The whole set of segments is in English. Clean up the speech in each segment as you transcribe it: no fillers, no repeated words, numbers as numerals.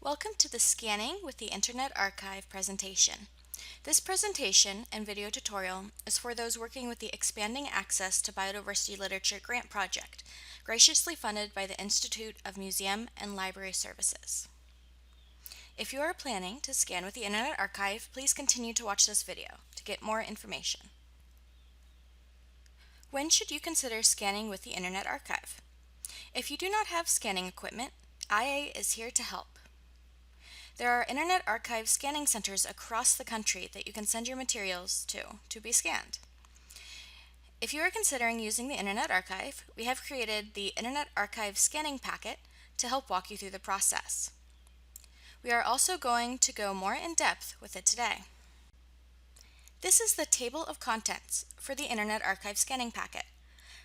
Welcome to the Scanning with the Internet Archive presentation. This presentation and video tutorial is for those working with the Expanding Access to Biodiversity Literature grant project, graciously funded by the Institute of Museum and Library Services. If you are planning to scan with the Internet Archive, please continue to watch this video to get more information. When should you consider scanning with the Internet Archive? If you do not have scanning equipment, IA is here to help. There are Internet Archive scanning centers across the country that you can send your materials to be scanned. If you are considering using the Internet Archive, we have created the Internet Archive Scanning Packet to help walk you through the process. We are also going to go more in depth with it today. This is the table of contents for the Internet Archive Scanning Packet.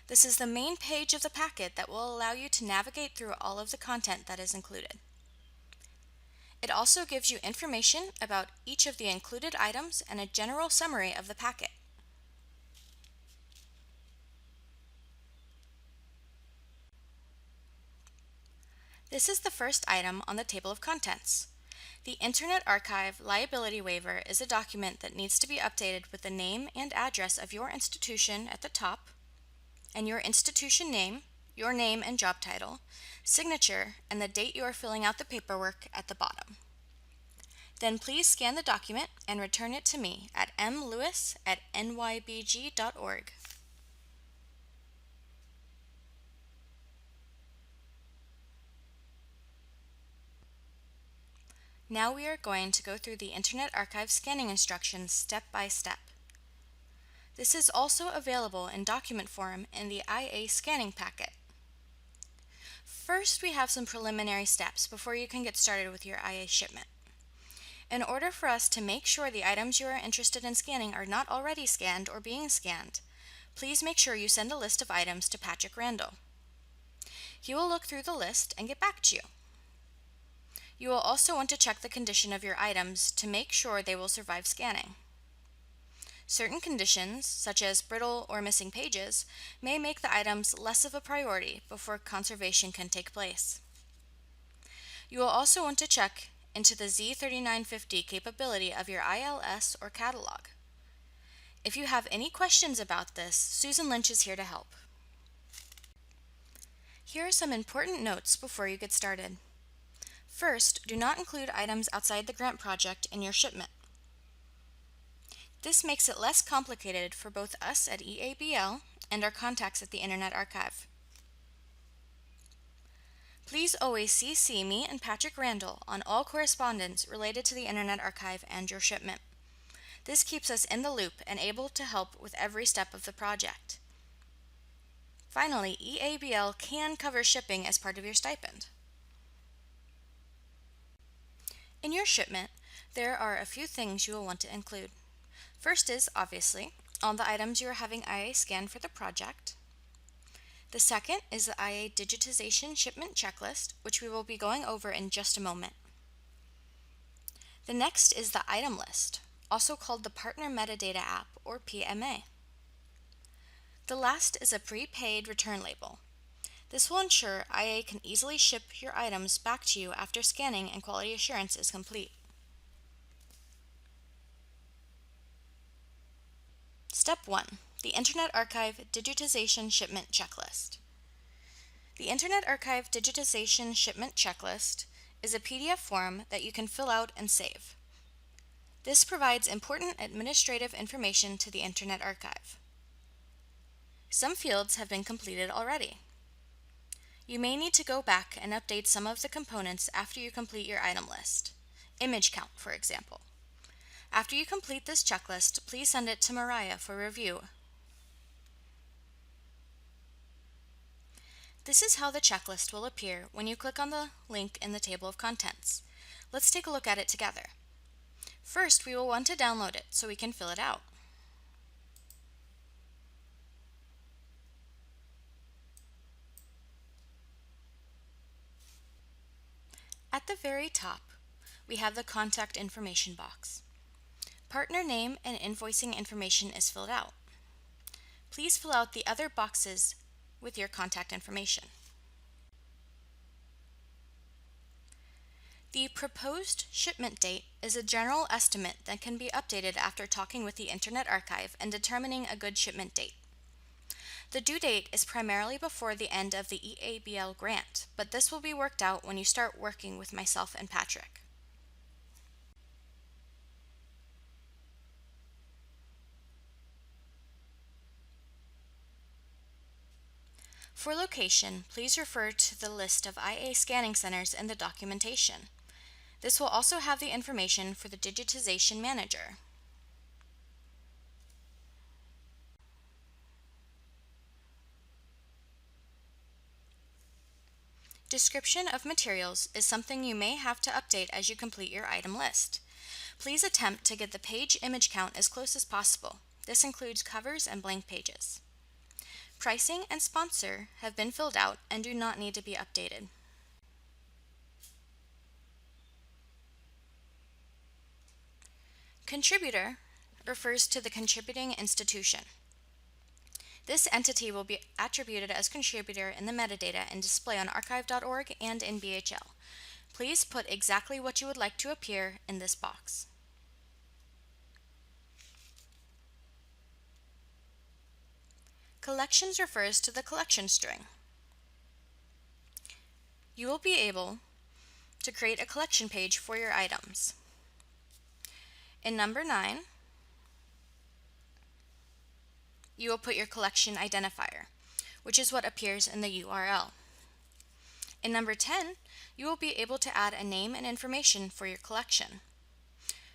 This is the main page of the packet that will allow you to navigate through all of the content that is included. It also gives you information about each of the included items and a general summary of the packet. This is the first item on the table of contents. The Internet Archive Liability Waiver is a document that needs to be updated with the name and address of your institution at the top, and your institution name, your name and job title, signature, and the date you are filling out the paperwork at the bottom. Then please scan the document and return it to me at mlewis@nybg.org. Now we are going to go through the Internet Archive scanning instructions step by step. This is also available in document form in the IA scanning packet. First, we have some preliminary steps before you can get started with your IA shipment. In order for us to make sure the items you are interested in scanning are not already scanned or being scanned, please make sure you send a list of items to Patrick Randall. He will look through the list and get back to you. You will also want to check the condition of your items to make sure they will survive scanning. Certain conditions, such as brittle or missing pages, may make the items less of a priority before conservation can take place. You will also want to check into the Z3950 capability of your ILS or catalog. If you have any questions about this, Susan Lynch is here to help. Here are some important notes before you get started. First, do not include items outside the grant project in your shipment. This makes it less complicated for both us at EABL and our contacts at the Internet Archive. Please always CC me and Patrick Randall on all correspondence related to the Internet Archive and your shipment. This keeps us in the loop and able to help with every step of the project. Finally, EABL can cover shipping as part of your stipend. In your shipment, there are a few things you will want to include. First is, obviously, all the items you are having IA scanned for the project. The second is the IA digitization shipment checklist, which we will be going over in just a moment. The next is the item list, also called the Partner Metadata App, or PMA. The last is a prepaid return label. This will ensure IA can easily ship your items back to you after scanning and quality assurance is complete. Step 1. The Internet Archive Digitization Shipment Checklist. The Internet Archive Digitization Shipment Checklist is a PDF form that you can fill out and save. This provides important administrative information to the Internet Archive. Some fields have been completed already. You may need to go back and update some of the components after you complete your item list. Image count, for example. After you complete this checklist, please send it to Mariah for review. This is how the checklist will appear when you click on the link in the table of contents. Let's take a look at it together. First, we will want to download it so we can fill it out. At the very top, we have the contact information box. Partner name and invoicing information is filled out. Please fill out the other boxes with your contact information. The proposed shipment date is a general estimate that can be updated after talking with the Internet Archive and determining a good shipment date. The due date is primarily before the end of the EABL grant, but this will be worked out when you start working with myself and Patrick. For location, please refer to the list of IA scanning centers in the documentation. This will also have the information for the Digitization Manager. Description of materials is something you may have to update as you complete your item list. Please attempt to get the page image count as close as possible. This includes covers and blank pages. Pricing and sponsor have been filled out and do not need to be updated. Contributor refers to the contributing institution. This entity will be attributed as contributor in the metadata and display on archive.org and in BHL. Please put exactly what you would like to appear in this box. Collections refers to the collection string. You will be able to create a collection page for your items. In number 9, you will put your collection identifier, which is what appears in the URL. In number 10, you will be able to add a name and information for your collection.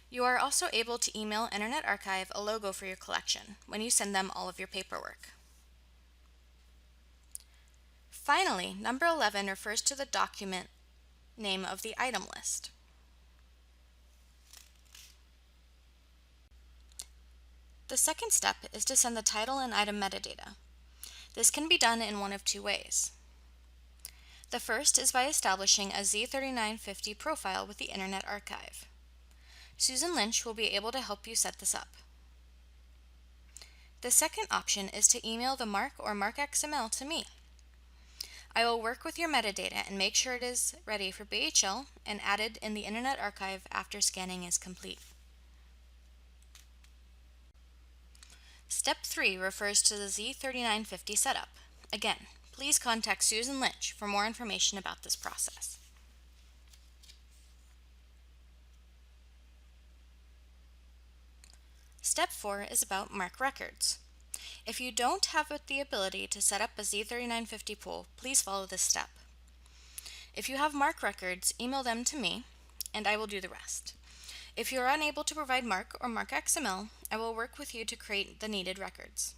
You are also able to email Internet Archive a logo for your collection when you send them all of your paperwork. Finally, number 11 refers to the document name of the item list. The second step is to send the title and item metadata. This can be done in one of two ways. The first is by establishing a Z3950 profile with the Internet Archive. Susan Lynch will be able to help you set this up. The second option is to email the MARC or MARC-XML to me. I will work with your metadata and make sure it is ready for BHL and added in the Internet Archive after scanning is complete. Step 3 refers to the Z3950 setup. Again, please contact Susan Lynch for more information about this process. Step 4 is about MARC records. If you don't have the ability to set up a Z3950 pool, please follow this step. If you have MARC records, email them to me, and I will do the rest. If you are unable to provide MARC or MARC-XML, I will work with you to create the needed records.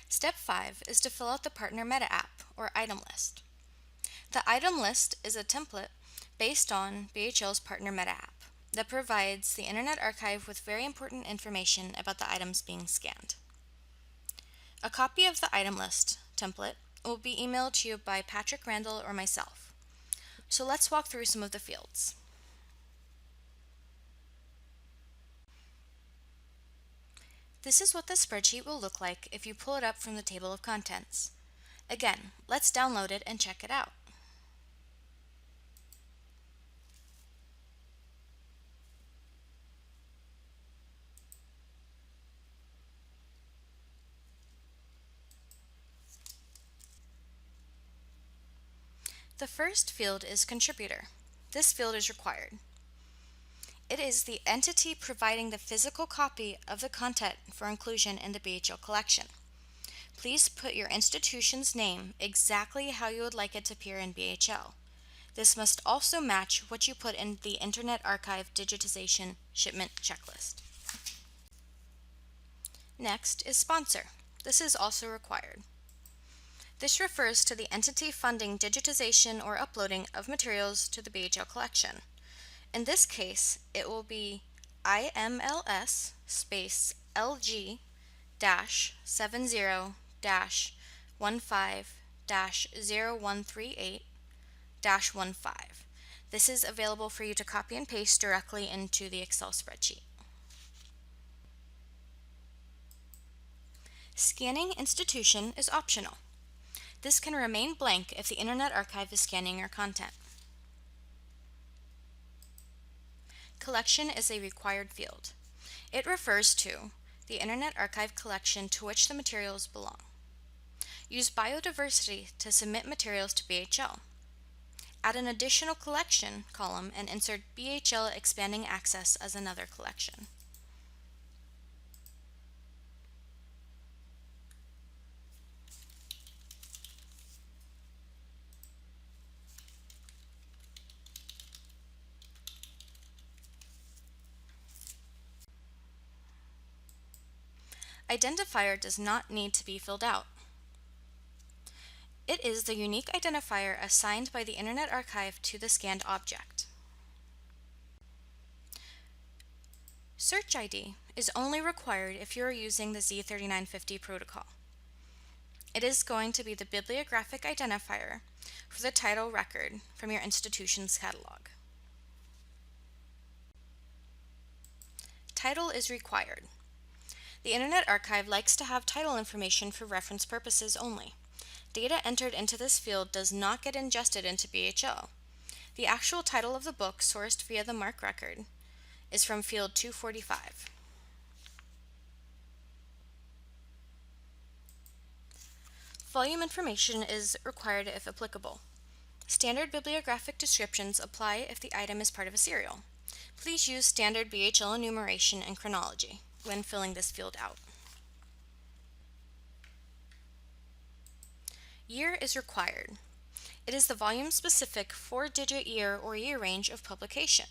Step 5 is to fill out the Partner Meta App, or item list. The item list is a template based on BHL's Partner Meta App that provides the Internet Archive with very important information about the items being scanned. A copy of the item list template will be emailed to you by Patrick Randall or myself. So let's walk through some of the fields. This is what the spreadsheet will look like if you pull it up from the table of contents. Again, let's download it and check it out. The first field is Contributor. This field is required. It is the entity providing the physical copy of the content for inclusion in the BHL collection. Please put your institution's name exactly how you would like it to appear in BHL. This must also match what you put in the Internet Archive Digitization Shipment Checklist. Next is Sponsor. This is also required. This refers to the entity funding digitization or uploading of materials to the BHL collection. In this case, it will be IMLS space LG-70-15-0138-15. This is available for you to copy and paste directly into the Excel spreadsheet. Scanning institution is optional. This can remain blank if the Internet Archive is scanning your content. Collection is a required field. It refers to the Internet Archive collection to which the materials belong. Use biodiversity to submit materials to BHL. Add an additional collection column and insert BHL Expanding Access as another collection. Identifier does not need to be filled out. It is the unique identifier assigned by the Internet Archive to the scanned object. Search ID is only required if you are using the Z3950 protocol. It is going to be the bibliographic identifier for the title record from your institution's catalog. Title is required. The Internet Archive likes to have title information for reference purposes only. Data entered into this field does not get ingested into BHL. The actual title of the book sourced via the MARC record is from field 245. Volume information is required if applicable. Standard bibliographic descriptions apply if the item is part of a serial. Please use standard BHL enumeration and chronology when filling this field out. Year is required. It is the volume-specific 4-digit year or year range of publication.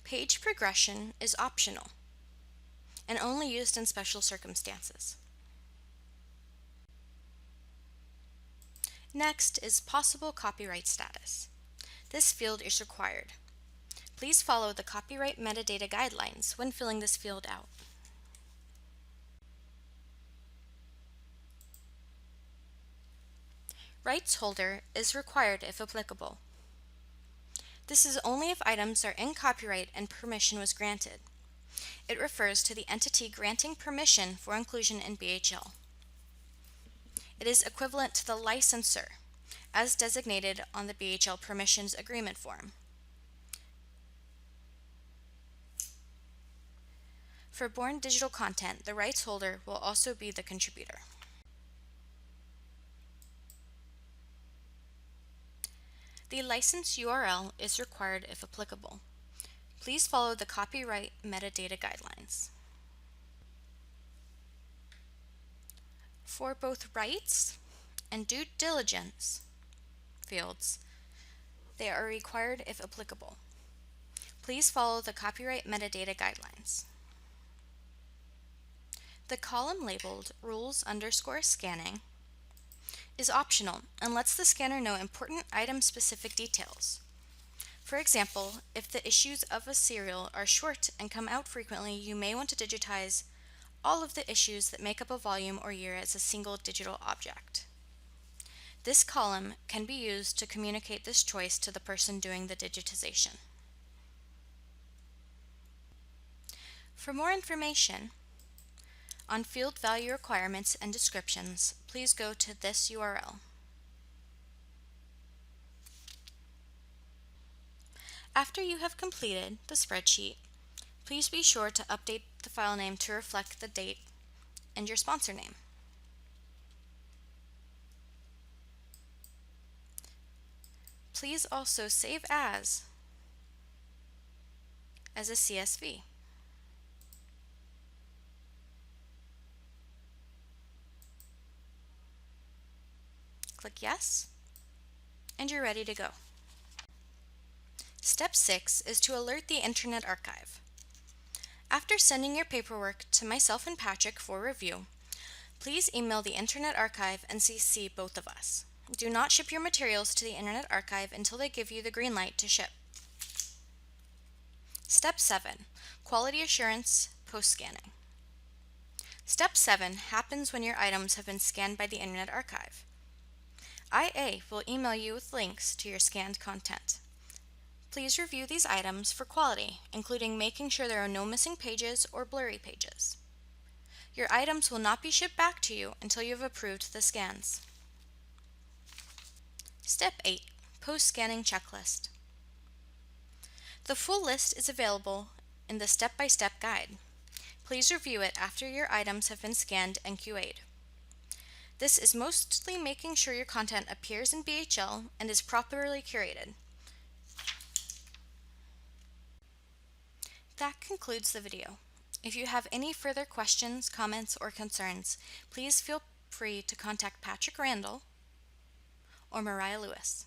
Page progression is optional and only used in special circumstances. Next is possible copyright status. This field is required. Please follow the copyright metadata guidelines when filling this field out. Rights holder is required if applicable. This is only if items are in copyright and permission was granted. It refers to the entity granting permission for inclusion in BHL. It is equivalent to the licensor, as designated on the BHL Permissions Agreement form. For born digital content, the rights holder will also be the contributor. The license URL is required if applicable. Please follow the copyright metadata guidelines. For both rights and due diligence fields, they are required if applicable. Please follow the copyright metadata guidelines. The column labeled rules_scanning is optional and lets the scanner know important item-specific details. For example, if the issues of a serial are short and come out frequently, you may want to digitize all of the issues that make up a volume or year as a single digital object. This column can be used to communicate this choice to the person doing the digitization. For more information on field value requirements and descriptions, please go to this URL. After you have completed the spreadsheet, please be sure to update the file name to reflect the date and your sponsor name. Please also save as a CSV. Click Yes, and you're ready to go. Step 6 is to alert the Internet Archive. After sending your paperwork to myself and Patrick for review, please email the Internet Archive and CC both of us. Do not ship your materials to the Internet Archive until they give you the green light to ship. Step 7, Quality Assurance Post-Scanning. Step 7 happens when your items have been scanned by the Internet Archive. IA will email you with links to your scanned content. Please review these items for quality, including making sure there are no missing pages or blurry pages. Your items will not be shipped back to you until you have approved the scans. Step 8. Post-scanning checklist. The full list is available in the step-by-step guide. Please review it after your items have been scanned and QA'd. This is mostly making sure your content appears in BHL and is properly curated. That concludes the video. If you have any further questions, comments, or concerns, please feel free to contact Patrick Randall or Mariah Lewis.